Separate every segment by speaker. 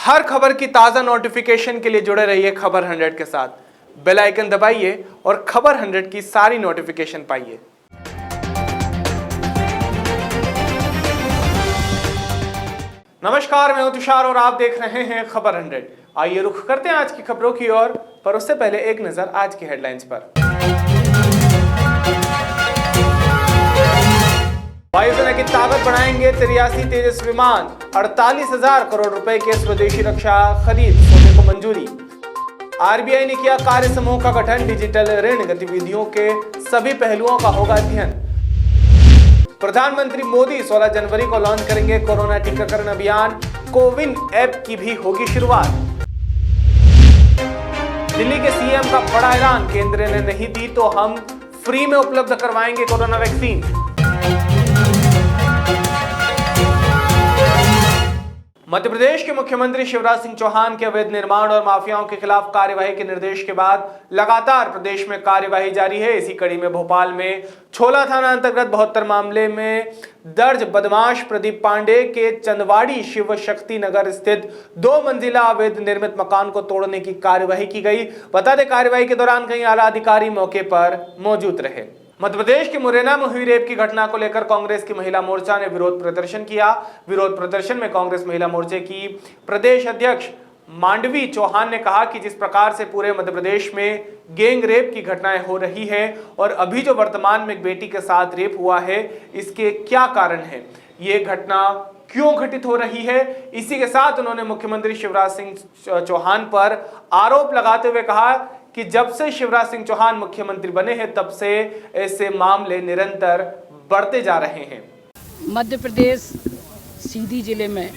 Speaker 1: हर खबर की ताजा नोटिफिकेशन के लिए जुड़े रहिए खबर 100 के साथ। बेल आइकन दबाइए और खबर 100 की सारी नोटिफिकेशन पाइए। नमस्कार, मैं हूं तुषार और आप देख रहे हैं खबर 100। आइए रुख करते हैं आज की खबरों की ओर, पर उससे पहले एक नजर आज की हेडलाइंस पर। वायुसेना की ताकत बढ़ाएंगे 83 तेजस विमान, 48,000 करोड़ रुपए के स्वदेशी रक्षा खरीद होने को मंजूरी। आरबीआई ने किया कार्य समूह का गठन, डिजिटल ऋण गतिविधियों के सभी पहलुओं का होगा अध्ययन। प्रधानमंत्री मोदी 16 जनवरी को लॉन्च करेंगे कोरोना टीकाकरण अभियान, कोविन ऐप की भी होगी शुरुआत। दिल्ली के सीएम का बड़ा ऐलान, केंद्र ने नहीं दी तो हम फ्री में उपलब्ध करवाएंगे कोरोना वैक्सीन। मध्य प्रदेश के मुख्यमंत्री शिवराज सिंह चौहान के अवैध निर्माण और माफियाओं के खिलाफ कार्यवाही के निर्देश के बाद लगातार प्रदेश में कार्यवाही जारी है। इसी कड़ी में भोपाल में छोला थाना अंतर्गत 72 मामले में दर्ज बदमाश प्रदीप पांडे के चंदवाड़ी शिव शक्ति नगर स्थित 2 मंजिला अवैध निर्मित मकान को तोड़ने की कार्यवाही की गई। बता दें, कार्यवाही के दौरान कई आला अधिकारी मौके पर मौजूद रहे। मध्य प्रदेश के मुरैना में हुई रेप की घटना को लेकर कांग्रेस की महिला मोर्चा ने विरोध प्रदर्शन किया। विरोध प्रदर्शन में कांग्रेस महिला मोर्चे की प्रदेश अध्यक्ष मांडवी चौहान ने कहा कि जिस प्रकार से पूरे मध्य प्रदेश में गैंग रेप की घटनाएं हो रही है और अभी जो वर्तमान में एक बेटी के साथ रेप हुआ है, इसके क्या कारण है, ये घटना क्यों घटित हो रही है। इसी के साथ उन्होंने मुख्यमंत्री शिवराज सिंह चौहान पर आरोप लगाते हुए कहा कि जब से शिवराज सिंह चौहान मुख्यमंत्री बने हैं तब से ऐसे मामले निरंतर बढ़ते जा रहे हैं।
Speaker 2: मध्य प्रदेश सीधी जिले में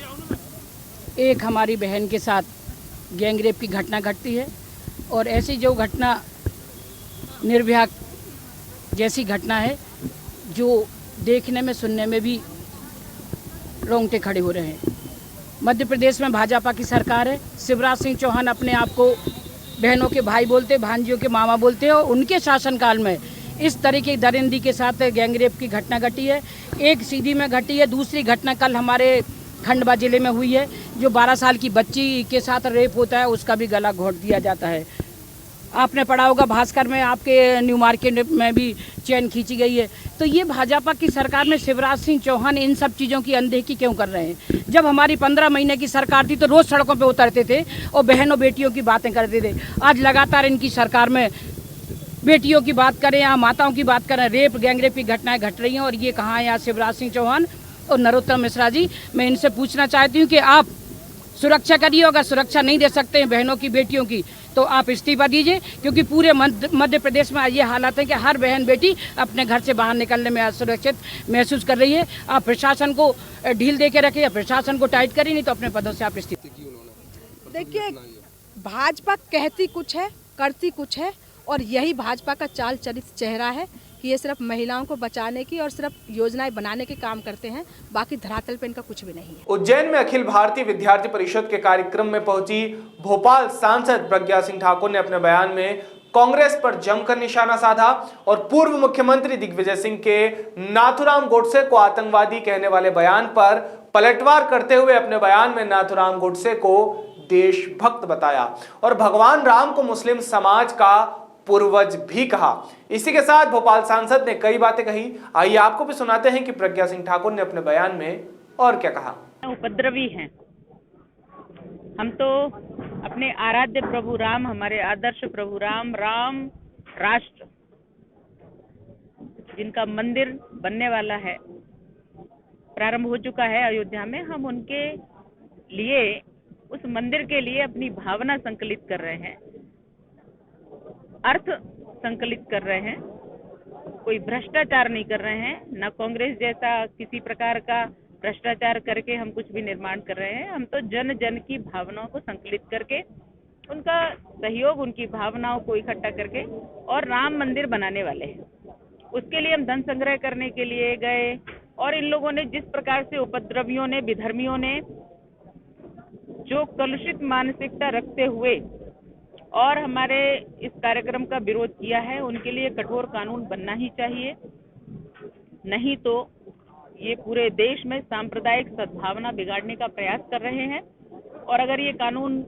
Speaker 2: एक हमारी बहन के साथ गैंगरेप की घटना घटती है और ऐसी जो घटना निर्भया जैसी घटना है जो देखने में सुनने में भी रोंगटे खड़े हो रहे हैं। मध्य प्रदेश में भाजपा की सरकार है। शिवराज सिंह चौहान अपने आप को बहनों के भाई बोलते, भांजियों के मामा बोलते हैं और उनके शासनकाल में इस तरीके की दरिंदी के साथ गैंगरेप की घटना घटी है। एक सीधी में घटी है, दूसरी घटना कल हमारे खंडवा जिले में हुई है। जो 12 साल की बच्ची के साथ रेप होता है उसका भी गला घोंट दिया जाता है। आपने पढ़ा होगा भास्कर में, आपके न्यू मार्केट में भी चैन खींची गई है। तो ये भाजपा की सरकार में शिवराज सिंह चौहान इन सब चीज़ों की अनदेखी क्यों कर रहे हैं। जब हमारी 15 महीने की सरकार थी तो रोज़ सड़कों पे उतरते थे और बहनों बेटियों की बातें करते थे। आज लगातार इनकी सरकार में बेटियों की बात करें या माताओं की बात करें, रेप गैंगरेप की घटनाएं घट रही हैं। और ये कहाँ है यहाँ शिवराज सिंह चौहान और नरोत्तम मिश्रा जी। मैं इनसे पूछना चाहती हूँ कि आप सुरक्षा करिए, अगर सुरक्षा नहीं दे सकते हैं बहनों की बेटियों की तो आप इस्तीफा दीजिए, क्योंकि पूरे मध्य प्रदेश में ये हालात है कि हर बहन बेटी अपने घर से बाहर निकलने में असुरक्षित महसूस कर रही है। आप प्रशासन को ढील दे के रखिए, प्रशासन को टाइट करिए, नहीं तो अपने पदों से आप इस्तीफा।
Speaker 3: देखिए, भाजपा कहती कुछ है, करती कुछ है और यही भाजपा का चाल चरित चेहरा है कि ये सिर्फ महिलाओं को बचाने की और सिर्फ योजनाएं बनाने के काम करते हैं, बाकी धरातल पे इनका कुछ भी नहीं है।
Speaker 1: उज्जैन में अखिल भारतीय विद्यार्थी परिषद के कार्यक्रम में पहुंची भोपाल सांसद प्रज्ञा सिंह ठाकुर ने अपने बयान में कांग्रेस पर जमकर निशाना साधा और पूर्व मुख्यमंत्री दिग्विजय सिंह के नाथूराम गोडसे को आतंकवादी कहने वाले बयान पर पलटवार करते हुए अपने बयान में नाथूराम गोडसे को देशभक्त बताया और भगवान राम को मुस्लिम समाज का पूर्वज भी कहा। इसी के साथ भोपाल सांसद ने कई बातें कही। आइए आपको भी सुनाते हैं कि प्रज्ञा सिंह ठाकुर ने अपने बयान में और क्या कहा।
Speaker 4: उपद्रवी हैं हम तो अपने आराध्य प्रभु राम, हमारे आदर्श प्रभु राम, राम राष्ट्र जिनका मंदिर बनने वाला है, प्रारंभ हो चुका है अयोध्या में, हम उनके लिए, उस मंदिर के लिए अपनी भावना संकलित कर रहे हैं, अर्थ संकलित कर रहे हैं। कोई भ्रष्टाचार नहीं कर रहे हैं, न कांग्रेस जैसा किसी प्रकार का भ्रष्टाचार करके हम कुछ भी निर्माण कर रहे हैं। हम तो जन जन की भावनाओं को संकलित करके, उनका सहयोग, उनकी भावनाओं को इकट्ठा करके और राम मंदिर बनाने वाले हैं। उसके लिए हम धन संग्रह करने के लिए गए और इन लोगों ने जिस प्रकार से उपद्रवियों ने, विधर्मियों ने जो कलुषित मानसिकता रखते हुए और हमारे इस कार्यक्रम का विरोध किया है, उनके लिए कठोर कानून बनना ही चाहिए। नहीं तो ये पूरे देश में सांप्रदायिक सद्भावना बिगाड़ने का प्रयास कर रहे हैं और अगर ये कानून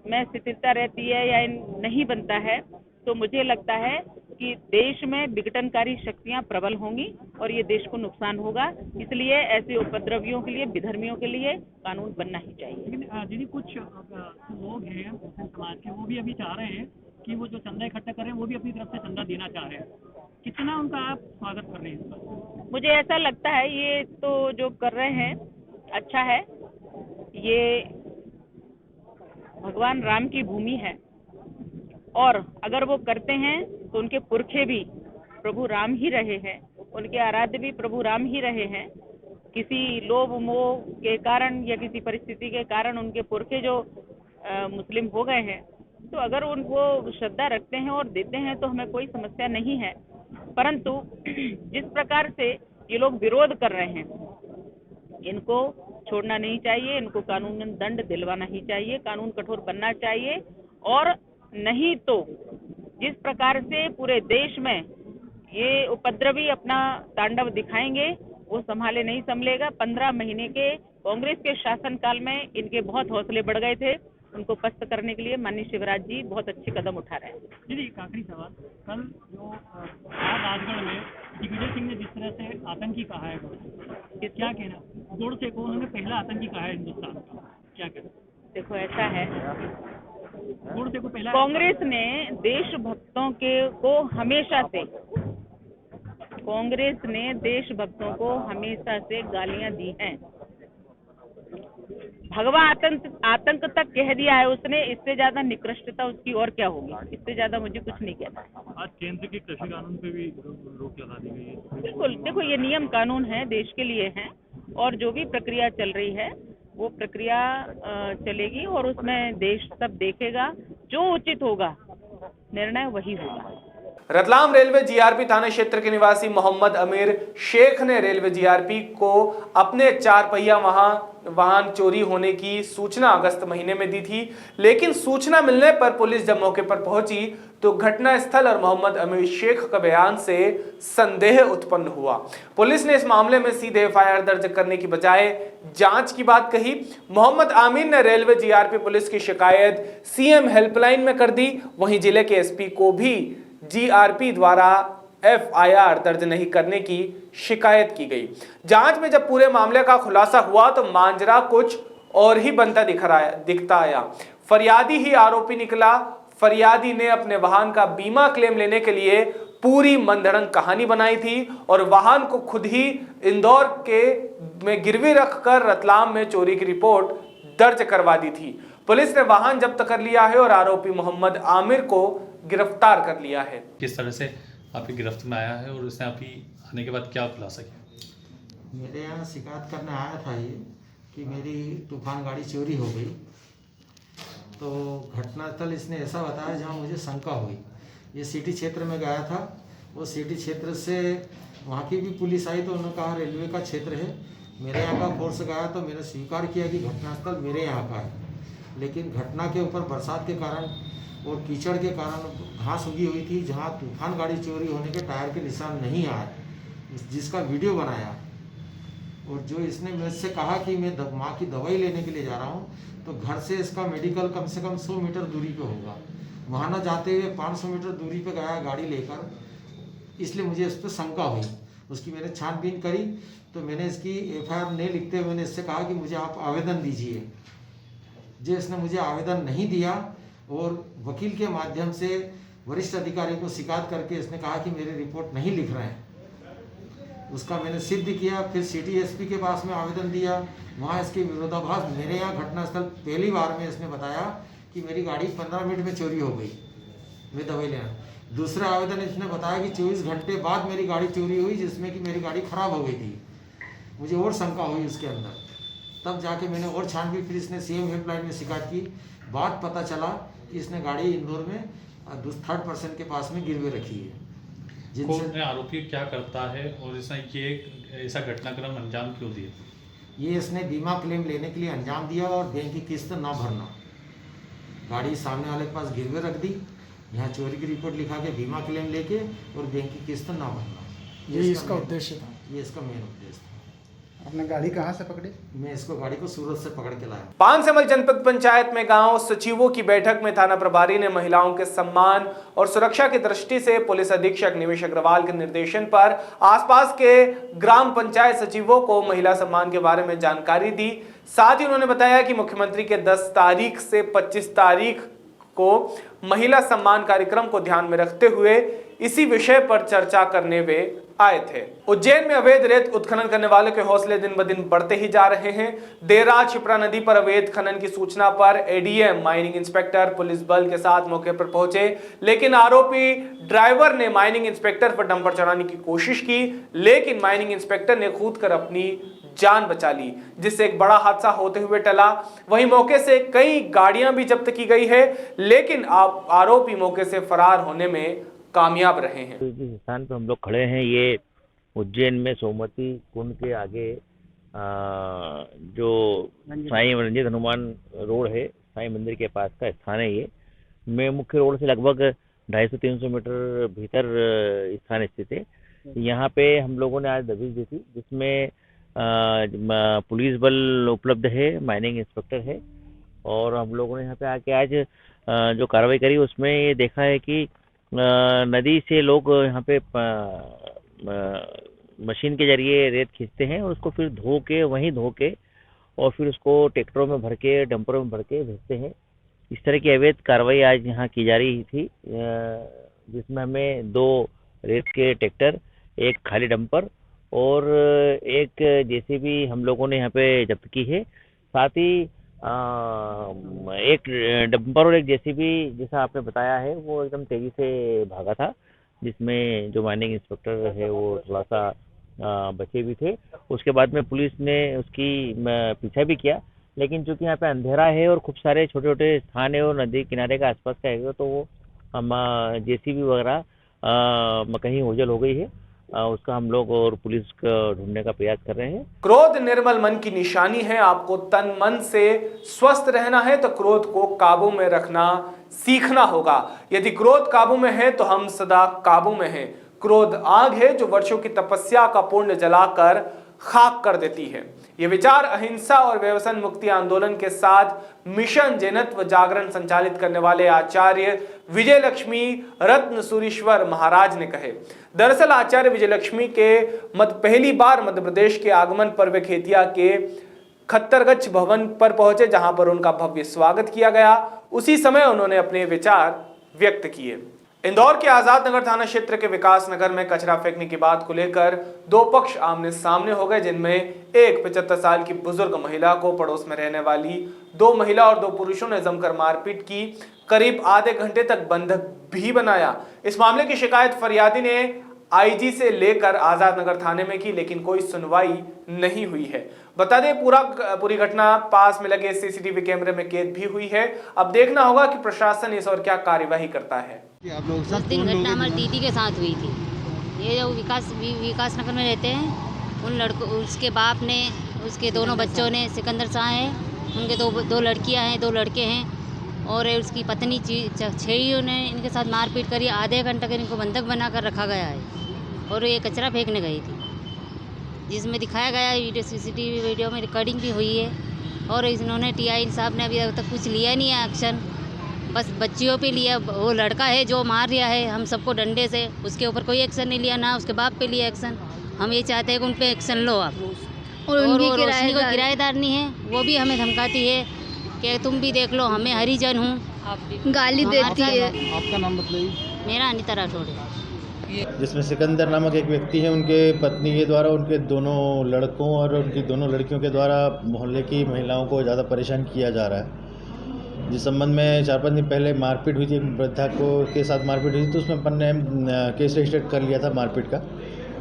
Speaker 4: में शिथिलता रहती है या नहीं बनता है तो मुझे लगता है कि देश में विघटनकारी शक्तियां प्रबल होंगी और ये देश को नुकसान होगा। इसलिए ऐसे उपद्रवियों के लिए, विधर्मियों के लिए कानून बनना ही चाहिए।
Speaker 5: लेकिन दीदी कुछ लोग हैं मुस्लिम समाज के, वो भी अभी चाह रहे हैं कि वो जो चंदा इकट्ठा कर रहे हैं वो भी अपनी तरफ से चंदा देना चाह रहे हैं। कितना उनका आप स्वागत कर रहे हैं?
Speaker 4: मुझे ऐसा लगता है ये तो जो कर रहे हैं अच्छा है। ये भगवान राम की भूमि है और अगर वो करते हैं तो उनके पुरखे भी प्रभु राम ही रहे हैं, उनके आराध्य भी प्रभु राम ही रहे हैं। किसी लोभ मोह के कारण या किसी परिस्थिति के कारण उनके पुरखे जो मुस्लिम हो गए हैं, तो अगर उनको श्रद्धा रखते हैं और देते हैं तो हमें कोई समस्या नहीं है। परंतु जिस प्रकार से ये लोग विरोध कर रहे हैं, इनको छोड़ना नहीं चाहिए, इनको कानूनन दंड दिलवाना ही चाहिए, कानून कठोर बनना चाहिए। और नहीं तो जिस प्रकार से पूरे देश में ये उपद्रवी अपना तांडव दिखाएंगे वो संभाले नहीं संभलेगा। 15 महीने के कांग्रेस के शासनकाल में इनके बहुत हौसले बढ़ गए थे, उनको पस्त करने के लिए माननीय शिवराज जी बहुत अच्छे कदम उठा रहे हैं।
Speaker 5: दीदी एक आखिरी सवाल, कल जो राजगढ़ में दिग्विजय सिंह ने जिस तरह से आतंकी कहा है, क्या कहना? गोडसे को उन्होंने पहला आतंकी कहा है हिंदुस्तान का, क्या कहना? देखो
Speaker 4: ऐसा है,
Speaker 5: गोडसे को पहला
Speaker 4: कांग्रेस ने देशभक्तों को हमेशा से गालियां दी हैं। भगवा आतंक तक कह दिया है उसने। इससे ज्यादा निकृष्टता उसकी और क्या होगी? इससे ज्यादा मुझे कुछ नहीं कहना।
Speaker 5: आज केंद्र के कृषि कानून पे भी रोक लगा दी गई है।
Speaker 4: बिल्कुल, देखो ये नियम कानून है, देश के लिए है और जो भी प्रक्रिया चल रही है वो प्रक्रिया चलेगी और उसमें देश सब देखेगा, जो उचित होगा निर्णय वही होगा।
Speaker 1: रतलाम रेलवे जीआरपी थाना क्षेत्र के निवासी मोहम्मद अमीर शेख ने रेलवे जीआरपी को अपने 4 पहिया वाहन चोरी होने की सूचना अगस्त महीने में दी थी, लेकिन सूचना मिलने पर पुलिस जब मौके पर पहुंची तो घटनास्थल और मोहम्मद अमीर शेख के बयान से संदेह उत्पन्न हुआ। पुलिस ने इस मामले में सीधे एफआईआर दर्ज करने की बजाय जांच की बात कही। मोहम्मद आमिर ने रेलवे जीआरपी पुलिस की शिकायत सीएम हेल्पलाइन में कर दी। वहीं जिले के एसपी को भी जीआरपी द्वारा एफआईआर दर्ज नहीं करने की शिकायत की गई। जांच में जब पूरे मामले का खुलासा हुआ तो मांजरा कुछ और ही बनता दिखता आया। फरियादी ही आरोपी निकला। फरियादी ने अपने वाहन का बीमा क्लेम लेने के लिए पूरी मनगढ़ंत कहानी बनाई थी और वाहन को खुद ही इंदौर में गिरवी रखकर रतलाम में चोरी की रिपोर्ट दर्ज करवा दी थी। पुलिस ने वाहन जब्त कर लिया है और आरोपी मोहम्मद आमिर को गिरफ्तार कर लिया है।
Speaker 6: किस तरह से आपकी गिरफ्त में आया है और उसने आपकी आने के बाद क्या खुलासा किया?
Speaker 7: मेरे यहाँ शिकायत करने आया था ये कि मेरी तूफान गाड़ी चोरी हो गई। तो घटनास्थल इसने ऐसा बताया जहाँ मुझे शंका हुई। ये सिटी क्षेत्र में गया था, वो सिटी क्षेत्र से वहाँ की भी पुलिस आई तो उन्होंने कहा रेलवे का क्षेत्र है। मेरे यहाँ का फोर्स गया तो मैंने स्वीकार किया कि घटनास्थल मेरे यहाँ का है, लेकिन घटना के ऊपर बरसात के कारण और कीचड़ के कारण घास उगी हुई थी जहाँ तूफान गाड़ी चोरी होने के टायर के निशान नहीं आए, जिसका वीडियो बनाया। और जो इसने मुझसे कहा कि मैं माँ की दवाई लेने के लिए जा रहा हूँ, तो घर से इसका मेडिकल कम से कम 100 मीटर दूरी पे होगा। वहाँ न जाते हुए 500 मीटर दूरी पे गया गाड़ी लेकर, इसलिए मुझे इस पर शंका हुई। उसकी मैंने छानबीन करी तो मैंने इसकी एफआईआर नहीं लिखते हुए मैंने इससे कहा कि मुझे आप आवेदन दीजिए। जो इसने मुझे आवेदन नहीं दिया और वकील के माध्यम से वरिष्ठ अधिकारी को शिकायत करके इसने कहा कि मेरी रिपोर्ट नहीं लिख रहे हैं। उसका मैंने सिद्ध किया। फिर सिटी एसपी के पास में आवेदन दिया, वहाँ इसके विरोधाभास मेरे यहाँ घटनास्थल पहली बार में इसने बताया कि मेरी गाड़ी 15 मिनट में चोरी हो गई, मैं दवाई लेना। दूसरा आवेदन इसने बताया कि 24 घंटे बाद मेरी गाड़ी चोरी हुई, जिसमें कि मेरी गाड़ी खराब हो गई थी। मुझे और शंका हुई उसके अंदर, तब जाके मैंने और छानबीन, फिर इसने सीएम हेल्पलाइन में शिकायत की। बात पता चला कि इसने गाड़ी इंदौर में 3rd पर्सन के पास में गिरवे रखी है।
Speaker 6: जिनसे आरोपी क्या करता है और इसने ये ऐसा घटनाक्रम अंजाम क्यों दिया?
Speaker 7: ये इसने बीमा क्लेम लेने के लिए अंजाम दिया और बैंक की किस्त ना भरना, गाड़ी सामने वाले के पास गिरवे रख दी, यहाँ चोरी की रिपोर्ट लिखा के बीमा क्लेम लेके और बैंक की किस्त ना भरना, ये इसका उद्देश्य था। ये इसका मेन उद्देश्य था।
Speaker 8: आपने गाड़ी कहाँ से पकड़ी?
Speaker 7: मैं इसको गाड़ी को सूरत से पकड़ के लाया।
Speaker 1: पानसेमल जनपद पंचायत में गांव सचिवों की बैठक में थाना प्रभारी ने महिलाओं के सम्मान और सुरक्षा की दृष्टि से पुलिस अधीक्षक निवेश अग्रवाल के निर्देशन पर आसपास के ग्राम पंचायत सचिवों को महिला सम्मान के बारे में जानकारी दी। साथ ही उन्होंने बताया कि मुख्यमंत्री के 10 तारीख से 25 तारीख को महिला सम्मान कार्यक्रम को ध्यान में रखते हुए इसी विषय पर चर्चा करने वे आए थे। उज्जैन में अवैध रेत उत्खनन करने वालों के हौसले दिन ब दिन बढ़ते ही जा रहे हैं। देर रात क्षिप्रा नदी पर अवैध खनन की सूचना पर एडीएम, माइनिंग इंस्पेक्टर पुलिस बल के साथ मौके पर पहुंचे, लेकिन आरोपी ड्राइवर ने माइनिंग इंस्पेक्टर पर डंपर चढ़ाने की कोशिश की, लेकिन माइनिंग इंस्पेक्टर ने कूदकर अपनी जान बचा ली, जिससे एक बड़ा हादसा होते हुए टला। वहीं मौके से कई गाड़ियां भी जब्त की गई है, लेकिन आरोपी मौके से फरार होने में कामयाब रहे हैं।
Speaker 9: जिस स्थान पर हम लोग खड़े हैं ये उज्जैन में सोमवती कुंड के आगे जो साईं रंजित हनुमान रोड है, साईं मंदिर के पास का स्थान है। ये मैं मुख्य रोड से लगभग 250-300 मीटर भीतर स्थान स्थित है। यहाँ पे हम लोगों ने आज दबिश दी थी, जिसमें पुलिस बल उपलब्ध है, माइनिंग इंस्पेक्टर है, और हम लोगों ने यहाँ पे आके आज जो कार्रवाई करी उसमें ये देखा है कि नदी से लोग यहाँ पे मशीन के जरिए रेत खींचते हैं और उसको फिर वहीं धो के और फिर उसको ट्रैक्टरों में भर के, डंपरों में भर के भेजते हैं। इस तरह की अवैध कार्रवाई आज यहाँ की जा रही थी, जिसमें हमें 2 रेत के ट्रैक्टर, 1 खाली डंपर और 1 जेसीबी हम लोगों ने यहाँ पे जब्त की है। साथ ही 1 डंपर और 1 जेसीबी, जैसा आपने बताया है, वो एकदम तेजी से भागा था, जिसमें जो माइनिंग इंस्पेक्टर है वो थोड़ा सा बचे भी थे। उसके बाद में पुलिस ने उसकी पीछा भी किया, लेकिन चूंकि यहाँ पे अंधेरा है और खूब सारे छोटे छोटे स्थान है और नदी किनारे का आसपास का है, तो वो हम जेसीबी वगैरह कहीं ओझल हो गई है, उसका हम लोग और पुलिस को ढूंढने का प्रयास कर रहे हैं।
Speaker 1: क्रोध निर्मल मन की निशानी है। आपको तन मन से स्वस्थ रहना है तो क्रोध को काबू में रखना सीखना होगा। यदि क्रोध काबू में है तो हम सदा काबू में हैं। क्रोध आग है जो वर्षों की तपस्या का पुण्य जलाकर खाक कर देती है। ये विचार अहिंसा और व्यसन मुक्ति आंदोलन के साथ मिशन जैनत्व जागरण संचालित करने वाले आचार्य विजय लक्ष्मी रत्न सुरीश्वर महाराज ने कहे। दरअसल आचार्य विजय लक्ष्मी के पहली बार मध्य प्रदेश के आगमन पर वे खेतिया के खत्तरगच्छ भवन पर पहुंचे, जहां पर उनका भव्य स्वागत किया गया। उसी समय उन्होंने अपने विचार व्यक्त किए। इंदौर के आजाद नगर थाना क्षेत्र के विकास नगर में कचरा फेंकने की बात को लेकर 2 पक्ष आमने सामने हो गए, जिनमें एक 75 साल की बुजुर्ग महिला को पड़ोस में रहने वाली 2 महिला और 2 पुरुषों ने जमकर मारपीट की, करीब आधे घंटे तक बंधक भी बनाया। इस मामले की शिकायत फरियादी ने आईजी से लेकर आजाद नगर थाने में की, लेकिन कोई सुनवाई नहीं हुई है। बता दें पूरी घटना पास में लगे सीसीटीवी कैमरे में कैद भी हुई है। अब देखना होगा कि प्रशासन इस और क्या कार्यवाही करता है।
Speaker 10: उस दिन घटना हमारी दीदी के साथ हुई थी। ये जो विकास नगर में रहते हैं, उन लड़कों, उसके बाप ने, उसके दोनों बच्चों ने, सिकंदर शाह हैं, उनके 2 लड़कियां हैं, 2 लड़के हैं, और उसकी पत्नी 6 ने इनके साथ मारपीट करी। आधे घंटे तक इनको बंधक बनाकर रखा गया है और ये कचरा फेंकने गई थी, जिसमें दिखाया गया है सीसीटीवी वीडियो में रिकॉर्डिंग भी हुई है। और इन्होंने टीआई साहब ने अभी तक कुछ लिया नहीं है एक्शन, बस बच्चियों पे लिया। वो लड़का है जो मार रहा है हम सबको डंडे से, उसके ऊपर कोई एक्शन नहीं लिया, ना उसके बाप पे लिया एक्शन। हम ये चाहते हैं कि उन पे एक्शन लो आप। और उनकी रोशनी को किराएदार नहीं है, वो भी हमें धमकाती है कि तुम भी देख लो, हमें हरिजन हूँ, गाली देती है।
Speaker 8: आपका नाम बताइए।
Speaker 10: मेरा अनिता राठौड़ है।
Speaker 11: जिसमें सिकंदर नामक एक व्यक्ति है, उनके पत्नी के द्वारा उनके दोनों लड़कों और उनकी दोनों लड़कियों के द्वारा मोहल्ले की महिलाओं को ज़्यादा परेशान किया जा रहा है। जिस संबंध में 4-5 दिन पहले मारपीट हुई थी, एक वृद्धा को के साथ मारपीट हुई थी, तो उसमें अपन ने केस रजिस्टर्ड कर लिया था मारपीट का।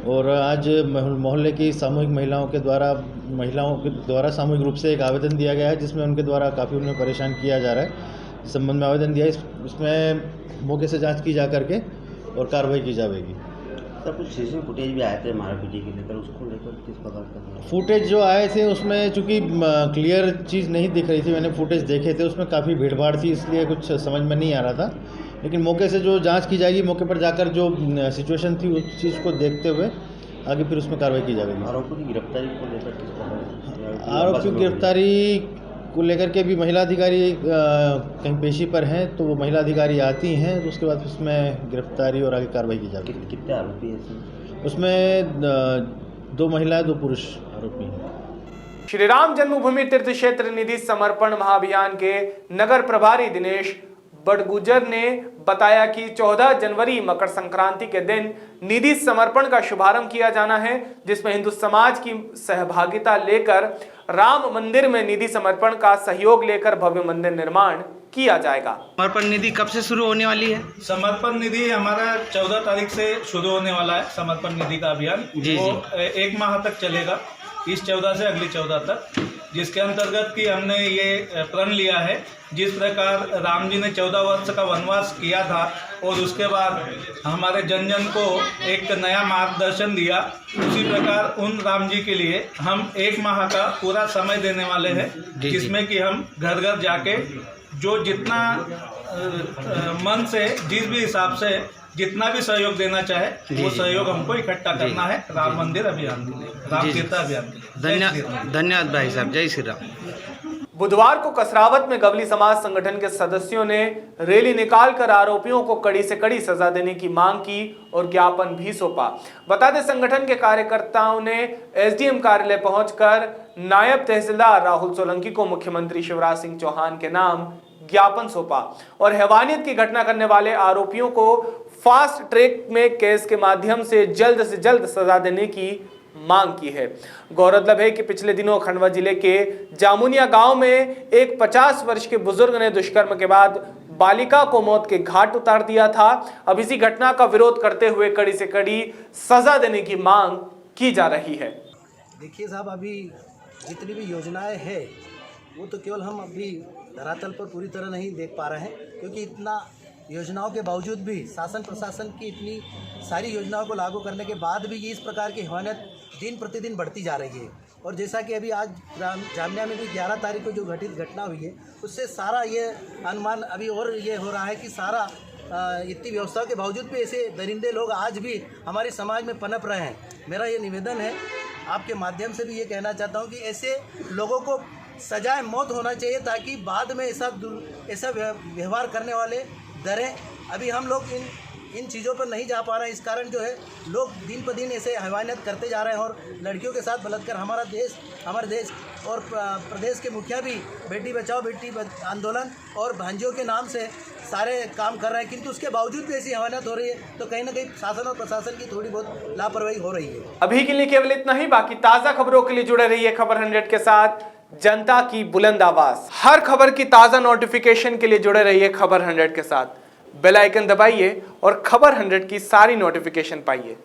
Speaker 11: और आज मोहल्ले की महिलाओं के द्वारा सामूहिक रूप से एक आवेदन दिया गया है, जिसमें उनके द्वारा काफ़ी उन्हें परेशान किया जा रहा है। इस संबंध में आवेदन दिया है, इसमें मौके से जाँच की जा करके और कार्रवाई की जाएगी।
Speaker 12: सर कुछ सीसीटीवी फुटेज भी आए थे मारपीटी के लेकर, उसको लेकर किस प्रकार का
Speaker 11: फुटेज जो आए थे उसमें चूँकि क्लियर चीज़ नहीं दिख रही थी, मैंने फुटेज देखे थे, उसमें काफ़ी भीड़ भाड़ थी, इसलिए कुछ समझ में नहीं आ रहा था। लेकिन मौके से जो जांच की जाएगी, मौके पर जाकर जो सिचुएशन थी उस चीज़ को देखते हुए आगे फिर उसमें कार्रवाई की जाएगी।
Speaker 12: आरोपियों की गिरफ्तारी को लेकर किस प्रकार?
Speaker 11: आरोपियों की गिरफ्तारी को लेकर के भी महिला अधिकारी कहीं पेशी पर हैं, तो वो महिला अधिकारी आती हैं तो उसके बाद उसमें गिरफ्तारी और आगे कार्रवाई की जाएगी।
Speaker 12: कितने आरोपी हैं इसमें?
Speaker 11: उसमें 2 महिलाएं 2 पुरुष आरोपी हैं।
Speaker 1: श्री राम जन्मभूमि तीर्थ क्षेत्र निधि समर्पण महाअभियान के नगर प्रभारी दिनेश बड़गुजर ने बताया कि 14 जनवरी मकर संक्रांति के दिन निधि समर्पण का शुभारंभ किया जाना है, जिसमें हिंदू समाज की सहभागिता लेकर राम मंदिर में निधि समर्पण का सहयोग लेकर भव्य मंदिर निर्माण किया जाएगा।
Speaker 13: समर्पण निधि कब से शुरू होने वाली है?
Speaker 14: समर्पण निधि हमारा 14 तारीख से शुरू होने वाला है। समर्पण निधि का अभियान वो 1 माह तक चलेगा, इस 14 से अगली 14 तक, जिसके अंतर्गत कि हमने ये प्रण लिया है, जिस प्रकार राम जी ने 14 वर्ष का वनवास किया था और उसके बाद हमारे जन जन को एक नया मार्गदर्शन दिया, उसी प्रकार उन राम जी के लिए हम 1 माह का पूरा समय देने वाले हैं, जिसमें कि हम घर घर जाके जो जितना मन से जिस भी हिसाब से जितना भी सहयोग देना चाहे वो सहयोग हमको इकट्ठा करना है राम मंदिर अभियान के लिए, राम तीर्थ अभियान के लिए।
Speaker 13: धन्यवाद भाई साहब, जय श्री राम।
Speaker 1: बुधवार को कसरावत में गवली समाज संगठन के सदस्यों ने रैली निकालकर आरोपियों को कड़ी से कड़ी सजा देने की मांग की और ज्ञापन भी सौंपा। बता दें, संगठन के कार्यकर्ताओं ने एसडीएम कार्यालय पहुंचकर नायब तहसीलदार राहुल सोलंकी को मुख्यमंत्री शिवराज सिंह चौहान के नाम ज्ञापन सौंपा और हैवानियत की घटना करने वाले आरोपियों को फास्ट ट्रैक में केस के माध्यम से जल्द सजा देने की मांग की है। गौरतलब है कि पिछले दिनों खंडवा जिले के जामुनिया गांव में एक 50 वर्ष के बुजुर्ग ने दुष्कर्म के बाद बालिका को मौत के घाट उतार दिया था। अब इसी घटना का विरोध करते हुए कड़ी से कड़ी सजा देने की मांग की जा रही है।
Speaker 15: देखिए साहब, अभी जितनी भी योजनाएं हैं वो तो केवल हम अभी धरातल पर पूरी तरह नहीं देख पा रहे हैं, क्योंकि इतना योजनाओं के बावजूद भी शासन प्रशासन की इतनी सारी योजनाओं को लागू करने के बाद भी इस प्रकार की हैवानियत दिन प्रतिदिन बढ़ती जा रही है। और जैसा कि अभी आज जामिया में भी 11 तारीख को जो घटित घटना हुई है, उससे सारा ये अनुमान अभी और ये हो रहा है कि सारा इतनी व्यवस्थाओं के बावजूद भी ऐसे दरिंदे लोग आज भी हमारे समाज में पनप रहे हैं। मेरा ये निवेदन है, आपके माध्यम से भी ये कहना चाहता हूँ कि ऐसे लोगों को सजाए मौत होना चाहिए, ताकि बाद में ऐसा व्यवहार करने वाले डरें। अभी हम लोग इन चीज़ों पर नहीं जा पा रहे हैं, इस कारण जो है लोग दिन पर दिन ऐसे हैवानियत करते जा रहे हैं और लड़कियों के साथ बलात्कार। हमारे देश और प्रदेश के मुखिया भी बेटी बचाओ बेटी आंदोलन और भांजियों के नाम से सारे काम कर रहे हैं, किंतु उसके बावजूद भी ऐसी हैवानियत हो रही है, तो कहीं ना कहीं शासन और प्रशासन की थोड़ी बहुत लापरवाही हो रही है।
Speaker 1: अभी के लिए केवल इतना ही। बाकी ताज़ा खबरों के लिए जुड़े रहिए खबर 100 के साथ, जनता की बुलंद आवाज। हर खबर की ताज़ा नोटिफिकेशन के लिए जुड़े रहिए खबर 100 के साथ। बेल आइकन दबाइए और खबर 100 की सारी नोटिफिकेशन पाइए।